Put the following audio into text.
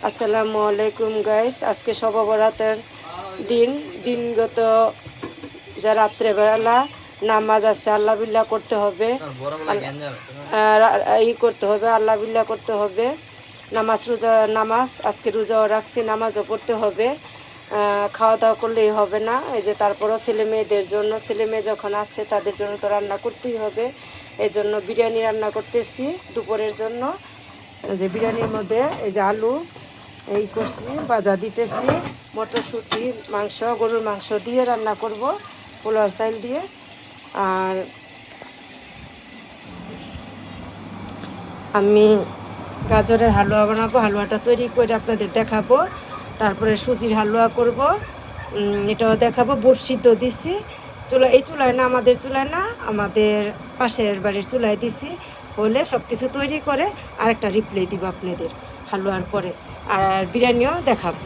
আসসালামু আলাইকুম গাইস। আজকে শবে বরাতের দিনগত যা রাত্রেবেলা নামাজ আছে, আল্লাহ বিল্লাহ করতে হবে, করতে হবে, আল্লাহ বিল্লাহ করতে হবে। নামাজ আজকে রোজাও রাখছি, নামাজও পড়তে হবে। খাওয়া দাওয়া করলেই হবে না, এই যে তারপরও ছেলে মেয়েদের জন্য, ছেলে মেয়ে যখন আসছে তাদের জন্য তো রান্না করতেই হবে। এই জন্য বিরিয়ানি রান্না করতেছি দুপুরের জন্য। যে বিরিয়ানির মধ্যে এই যে আলু এই করছি, ভাজা দিতেছি, মটরশুঁটি, মাংস, গরুর মাংস দিয়ে রান্না করব, পোলাও চাল দিয়ে। আর আমি গাজরের হালুয়া বানাবো, হালুয়াটা তৈরি করে আপনাদের দেখাবো। তারপরে সুজির হালুয়া করব, এটাও দেখাবো। বুট সিদ্ধ দিছি এই চুলায় না, আমাদের চুলায় না, আমাদের পাশের বাড়ির চুলায় দিছি। হলে সব কিছু তৈরি করে আরেকটা রিপ্লাই দিব আপনাদের হালুয়ার পরে, আর বিরিয়ানিও দেখাবো।